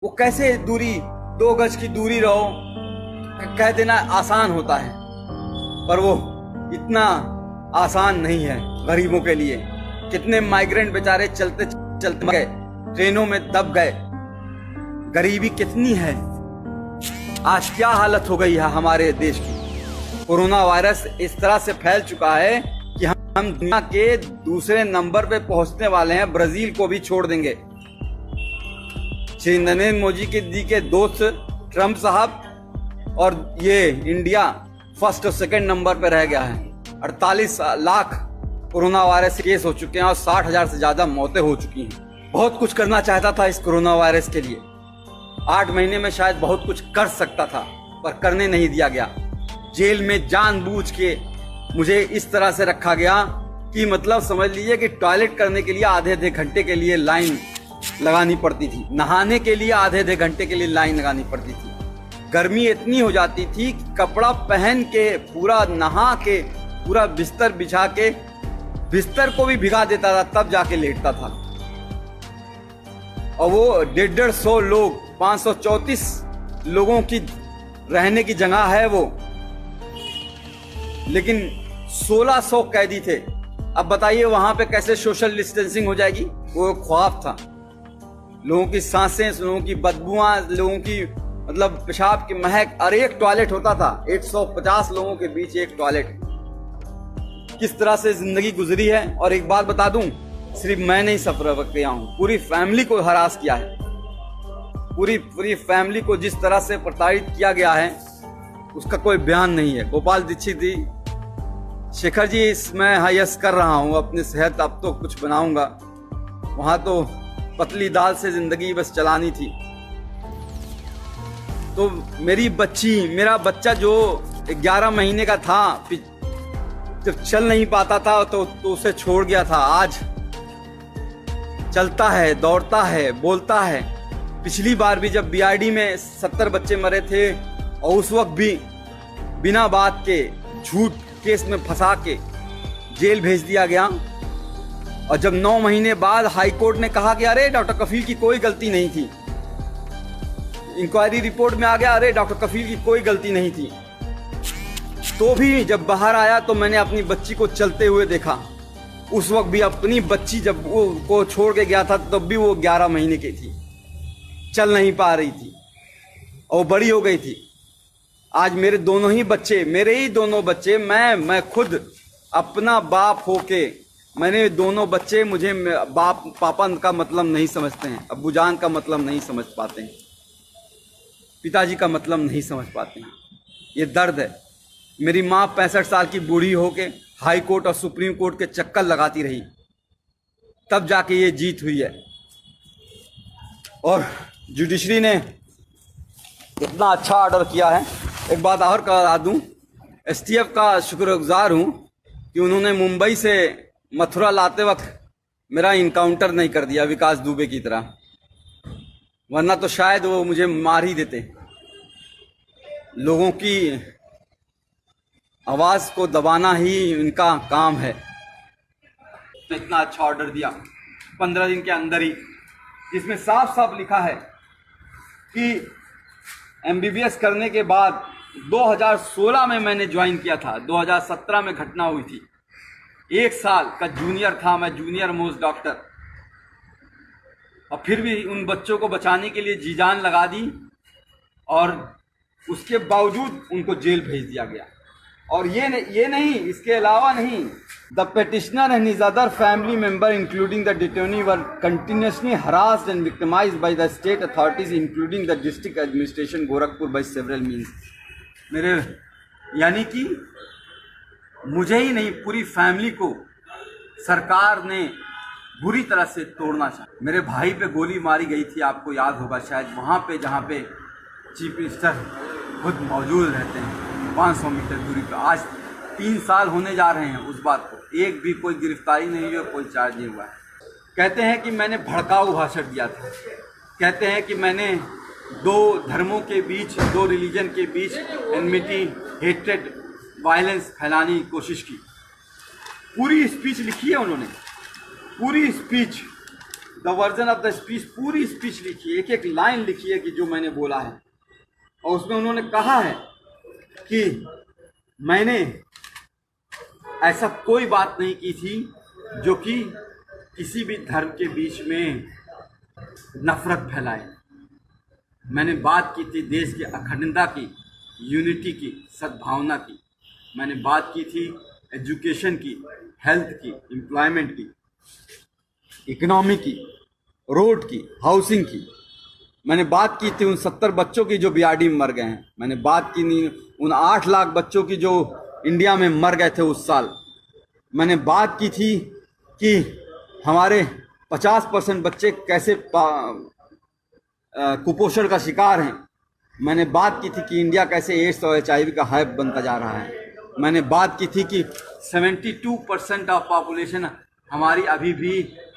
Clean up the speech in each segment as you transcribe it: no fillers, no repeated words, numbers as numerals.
वो कैसे दूरी, 2 गज की दूरी रहो कह देना आसान होता है, पर वो इतना आसान नहीं है गरीबों के लिए। कितने माइग्रेंट बेचारे चलते चलते गए, ट्रेनों में दब गए। गरीबी कितनी है, आज क्या हालत हो गई है हमारे देश की। कोरोना वायरस इस तरह से फैल चुका है कि हम दुनिया के दूसरे नंबर पे पहुंचने वाले हैं, ब्राजील को भी छोड़ देंगे। श्री नरेंद्र मोदी जी के दोस्त ट्रंप साहब और ये इंडिया फर्स्ट और सेकंड नंबर पे रह गया है। 48 लाख कोरोना वायरस केस हो चुके हैं और 60,000 से ज्यादा मौतें हो चुकी हैं। बहुत कुछ करना चाहता था इस कोरोना वायरस के लिए, 8 महीने में शायद बहुत कुछ कर सकता था, पर करने नहीं दिया गया। जेल में जानबूझ के मुझे इस तरह से रखा गया कि मतलब समझ लीजिए कि टॉयलेट करने के लिए आधे घंटे के लिए लाइन लगानी पड़ती थी, नहाने के लिए आधे घंटे के लिए लाइन लगानी पड़ती थी। गर्मी इतनी हो जाती थी कि कपड़ा पहन के पूरा नहा के पूरा बिस्तर बिछा के बिस्तर को भी भिगा देता था, तब जाके लेटता था। और वो 150 लोग, 534 लोगों की रहने की जगह है वो, लेकिन 1600 कैदी थे। अब बताइए वहां पे कैसे सोशल डिस्टेंसिंग हो जाएगी। वो ख्वाब था। लोगों की सांसें, लोगों की बदबुआं, लोगों की मतलब पेशाब की महक, और एक टॉयलेट होता था, 150 लोगों के बीच एक टॉयलेट। किस तरह से जिंदगी गुजरी है। और एक बात बता दूं, सिर्फ मैं नहीं सफर किया हूं, पूरी फैमिली को हरास किया है। पूरी फैमिली को जिस तरह से प्रताड़ित किया गया है उसका कोई बयान नहीं है। गोपाल दीक्षित जी, शेखर जी, मैं हायस कर रहा हूं अपनी सेहत, अब तो कुछ बनाऊंगा। वहां तो पतली दाल से जिंदगी बस चलानी थी। तो मेरा बच्चा जो 11 महीने का था, जब चल नहीं पाता था तो उसे छोड़ गया था, आज चलता है, दौड़ता है, बोलता है। पिछली बार भी जब बीआरडी में 70 बच्चे मरे थे और उस वक्त भी बिना बात के झूठ केस में फंसा के जेल भेज दिया गया। और जब 9 महीने बाद हाई कोर्ट ने कहा कि अरे डॉक्टर कफील की कोई गलती नहीं थी, इंक्वायरी रिपोर्ट में आ गया अरे डॉक्टर कफील की कोई गलती नहीं थी, तो भी जब बाहर आया तो मैंने अपनी बच्ची को चलते हुए देखा। उस वक्त भी अपनी बच्ची जब वो को छोड़ के गया था तब भी वो 11 महीने की थी, चल नहीं पा रही थी और बड़ी हो गई थी। आज मेरे दोनों ही बच्चे, मैं खुद अपना बाप होके, मैंने दोनों बच्चे, मुझे बाप पापा का मतलब नहीं समझते हैं, अब्बूजान का मतलब नहीं समझ पाते हैं, पिताजी का मतलब नहीं समझ पाते हैं। ये दर्द है। मेरी माँ 65 साल की बूढ़ी होके हाई कोर्ट और सुप्रीम कोर्ट के चक्कर लगाती रही, तब जाके ये जीत हुई है। और जुडिशरी ने इतना अच्छा ऑर्डर किया है। एक बात और करा दूं, एसटीएफ का शुक्रगुजार हूं कि उन्होंने मुंबई से मथुरा लाते वक्त मेरा इनकाउंटर नहीं कर दिया विकास दुबे की तरह, वरना तो शायद वो मुझे मार ही देते। लोगों की आवाज को दबाना ही इनका काम है। इतना अच्छा ऑर्डर दिया 15 दिन के अंदर ही, जिसमें साफ साफ लिखा है कि एमबीबीएस करने के बाद 2016 में मैंने ज्वाइन किया था, 2017 में घटना हुई थी। 1 साल का जूनियर था मैं, जूनियर मोस्ट डॉक्टर, और फिर भी उन बच्चों को बचाने के लिए जी जान लगा दी और उसके बावजूद उनको जेल भेज दिया गया। और ये नहीं, इसके अलावा नहीं, the petitioner and his other family member including the detainee were continuously harassed and victimised by the state authorities including the district administration Gorakhpur by several means. मेरे यानी कि मुझे ही नहीं, पूरी फैमिली को सरकार ने बुरी तरह से तोड़ना चाहा। मेरे भाई पे गोली मारी गई थी, आपको याद होगा शायद, वहाँ पे जहाँ पे चीफ मिनिस्टर खुद मौजूद रहते हैं, 500 मीटर दूरी पर। आज 3 साल होने जा रहे हैं उस बात को, एक भी कोई गिरफ्तारी नहीं हुई, कोई चार्ज नहीं हुआ है। कहते हैं कि मैंने भड़काऊ भाषण दिया था, कहते हैं कि मैंने 2 धर्मों के बीच, 2 रिलीजन के बीच एनमिटी, हेट्रेड, वायलेंस फैलाने की कोशिश की। पूरी स्पीच लिखी है उन्होंने, पूरी speech the version of the speech, पूरी स्पीच लिखी है, एक एक लाइन लिखी है कि जो मैंने बोला है। और उसमें उन्होंने कहा है कि मैंने ऐसा कोई बात नहीं की थी जो कि किसी भी धर्म के बीच में नफरत फैलाए। मैंने बात की थी देश की अखंडता की, यूनिटी की, सद्भावना की। मैंने बात की थी एजुकेशन की, हेल्थ की, एम्प्लॉयमेंट की, इकोनॉमी की, रोड की, हाउसिंग की। मैंने बात की थी उन 70 बच्चों की जो बीआरडी में मर गए हैं। मैंने बात की नहीं उन 8 लाख बच्चों की जो इंडिया में मर गए थे उस साल। मैंने बात की थी कि हमारे 50% बच्चे कैसे कुपोषण का शिकार हैं। मैंने बात की थी कि इंडिया कैसे एड्स और HIV का हब बनता जा रहा है। मैंने बात की थी कि 72% ऑफ पॉपुलेशन हमारी अभी भी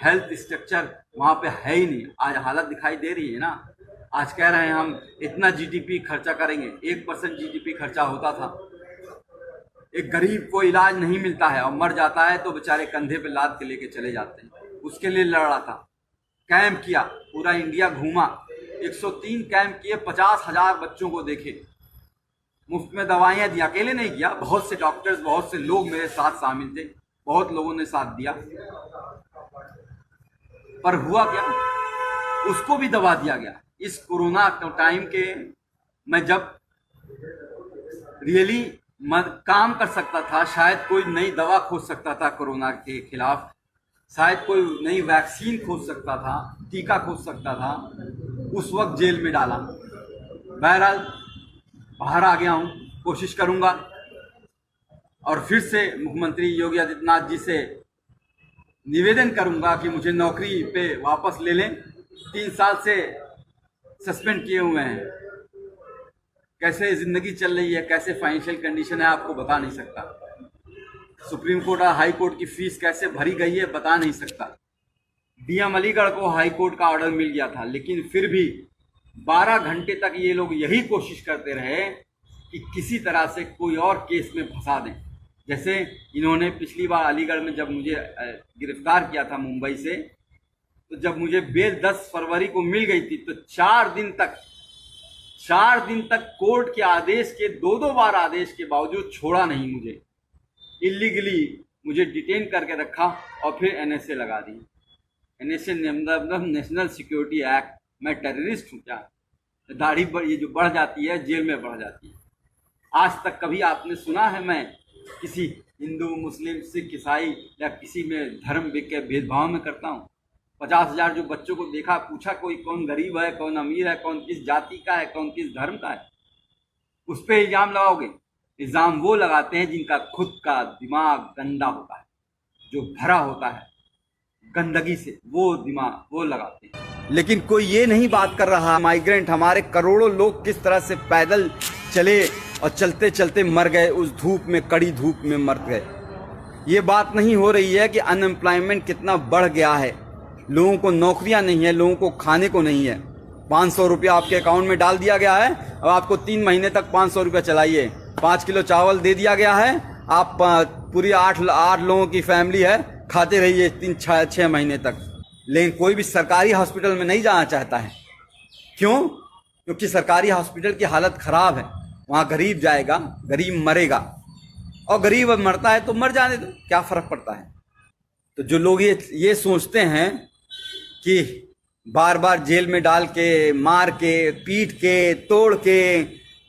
हेल्थ स्ट्रक्चर वहाँ पे है ही नहीं। आज हालत दिखाई दे रही है ना। आज कह रहे हैं हम इतना GDP खर्चा करेंगे, 1% GDP खर्चा होता था। एक गरीब को इलाज नहीं मिलता है और मर जाता है तो बेचारे कंधे पे लाद के लेके चले जाते हैं। उसके लिए लड़ा था, कैंप किया, पूरा इंडिया घूमा, 103 कैंप किए, 50,000 बच्चों को देखे, मुफ्त में दवाइयाँ दी। अकेले नहीं किया, बहुत से डॉक्टर्स, बहुत से लोग मेरे साथ शामिल थे, बहुत लोगों ने साथ दिया। पर हुआ क्या, उसको भी दबा दिया गया। इस कोरोना टाइम के मैं जब रियली काम कर सकता था, शायद कोई नई दवा खोज सकता था कोरोना के खिलाफ, शायद कोई नई वैक्सीन खोज सकता था, टीका खोज सकता था, उस वक्त जेल में डाला। बहरहाल बाहर आ गया हूँ, कोशिश करूँगा और फिर से मुख्यमंत्री योगी आदित्यनाथ जी से निवेदन करूँगा कि मुझे नौकरी पे वापस ले लें। 3 साल से सस्पेंड किए हुए हैं। कैसे ज़िंदगी चल रही है, कैसे फाइनेंशियल कंडीशन है, आपको बता नहीं सकता। सुप्रीम कोर्ट और हाई कोर्ट की फीस कैसे भरी गई है, बता नहीं सकता। DM अलीगढ़ को हाई कोर्ट का ऑर्डर मिल गया था, लेकिन फिर भी 12 घंटे तक ये लोग यही कोशिश करते रहे कि किसी तरह से कोई और केस में फंसा दें। जैसे इन्होंने पिछली बार अलीगढ़ में जब मुझे गिरफ्तार किया था मुंबई से, तो जब मुझे बेल 10 फरवरी को मिल गई थी तो 4 दिन तक कोर्ट के आदेश के 2-2 बार आदेश के बावजूद छोड़ा नहीं मुझे। इलीगली मुझे डिटेन करके रखा और फिर NSA लगा दी। NSA मतलब नेशनल सिक्योरिटी एक्ट। मैं टेररिस्ट हूँ क्या? दाढ़ी ये जो बढ़ जाती है, जेल में बढ़ जाती है। आज तक कभी आपने सुना है मैं किसी हिंदू, मुस्लिम, सिख, ईसाई या किसी में धर्म के भेदभाव में करता हूँ? 50,000 जो बच्चों को देखा, पूछा कोई कौन गरीब है, कौन अमीर है, कौन किस जाति का है, कौन किस धर्म का है? उस पर इल्ज़ाम लगाओगे? इल्ज़ाम वो लगाते हैं जिनका खुद का दिमाग गंदा होता है, जो भरा होता है गंदगी से, वो दिमाग वो लगाते हैं। लेकिन कोई ये नहीं बात कर रहा माइग्रेंट, हमारे करोड़ों लोग किस तरह से पैदल चले और चलते चलते मर गए, उस धूप में, कड़ी धूप में मर गए। ये बात नहीं हो रही है कि अनएम्प्लॉयमेंट कितना बढ़ गया है, लोगों को नौकरियां नहीं है, लोगों को खाने को नहीं है। 500 रुपया आपके अकाउंट में डाल दिया गया है, अब आपको 3 महीने तक 500 रुपया चलाइए। 5 किलो चावल दे दिया गया है, आप पूरी 8 लोगों की फैमिली है, खाते रहिए 3-6 महीने तक। लेकिन कोई भी सरकारी हॉस्पिटल में नहीं जाना चाहता है। क्यों? क्योंकि सरकारी हॉस्पिटल की हालत ख़राब है। वहाँ गरीब जाएगा, गरीब मरेगा, और गरीब मरता है तो मर जाने दो, क्या फ़र्क पड़ता है। तो जो लोग ये सोचते हैं कि बार बार जेल में डाल के, मार के, पीट के, तोड़ के,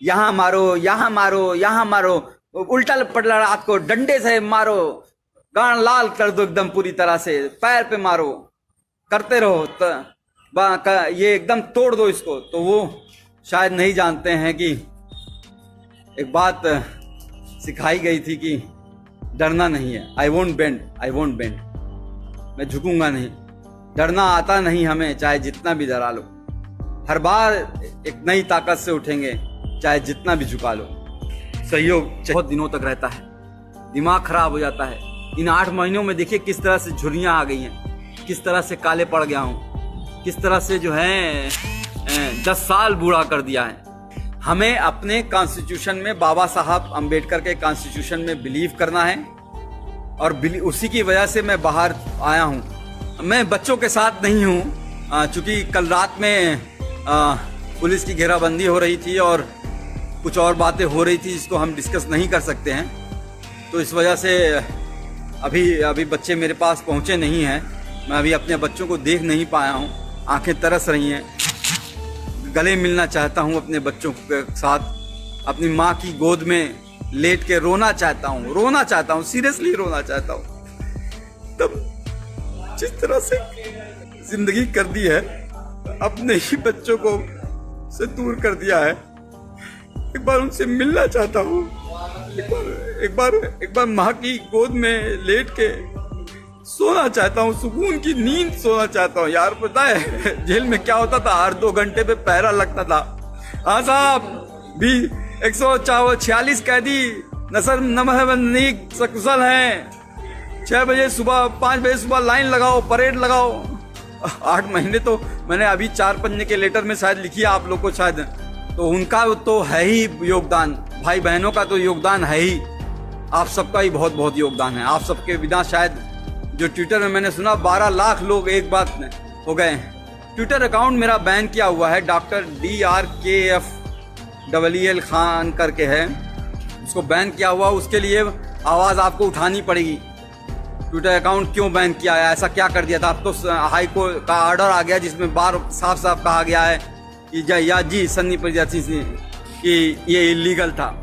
यहाँ मारो, यहाँ मारो, यहाँ मारो, उल्टा पलटा रात को डंडे से मारो, गान लाल कर दो एकदम पूरी तरह से, पैर पे मारो, करते रहो ये एकदम तोड़ दो इसको, तो वो शायद नहीं जानते हैं कि एक बात सिखाई गई थी कि डरना नहीं है। I won't bend, I won't bend, मैं झुकूंगा नहीं। डरना आता नहीं हमें, चाहे जितना भी डरा लो। हर बार एक नई ताकत से उठेंगे, चाहे जितना भी झुका लो। सहयोग बहुत दिनों तक रहता है, दिमाग खराब हो जाता है। इन 8 महीनों में देखिए किस तरह से झुर्रियाँ आ गई हैं, किस तरह से काले पड़ गया हूँ, किस तरह से जो है 10 साल बूढ़ा कर दिया है। हमें अपने कॉन्स्टिट्यूशन में, बाबा साहब अम्बेडकर के कॉन्स्टिट्यूशन में बिलीव करना है, और उसी की वजह से मैं बाहर आया हूँ। मैं बच्चों के साथ नहीं हूँ, चूँकि कल रात में पुलिस की घेराबंदी हो रही थी और कुछ और बातें हो रही थी जिसको हम डिस्कस नहीं कर सकते हैं, तो इस वजह से अभी बच्चे मेरे पास पहुँचे नहीं हैं। मैं अभी अपने बच्चों को देख नहीं पाया हूँ, आंखें तरस रही हैं। गले मिलना चाहता हूँ अपने बच्चों के साथ, अपनी माँ की गोद में लेट के रोना चाहता हूँ, सीरियसली रोना चाहता हूँ। तब जिस तरह से जिंदगी कर दी है, अपने ही बच्चों को से दूर कर दिया है, एक बार उनसे मिलना चाहता हूँ। एक बार माँ की गोद में लेट के सोना चाहता हूँ, सुकून की नींद सोना चाहता हूँ। यार पता है जेल में क्या होता था, हर 2 घंटे पे पहरा लगता था। हाँ साहब, भी 146 कैदी नमहबंदी सकुशल हैं। 6 बजे सुबह 5 बजे सुबह लाइन लगाओ, परेड लगाओ। 8 महीने तो मैंने अभी 4 पन्ने के लेटर में शायद लिखी है आप लोग को, शायद तो उनका तो है ही योगदान, भाई बहनों का तो योगदान है ही, आप सबका ही बहुत बहुत योगदान है। आप सबके बिना शायद, जो ट्विटर में मैंने सुना 12 लाख लोग एक बात में हो गए हैं। ट्विटर अकाउंट मेरा बैन किया हुआ है, डॉक्टर DRKFEEL खान करके है, उसको बैन किया हुआ। उसके लिए आवाज़ आपको उठानी पड़ेगी। ट्विटर अकाउंट क्यों बैन किया है, ऐसा क्या कर दिया था? अब तो हाई कोर्ट का ऑर्डर आ गया जिसमें बार साफ साफ कहा गया है कि जी सन्नी प्रजाति कि ये इलीगल था।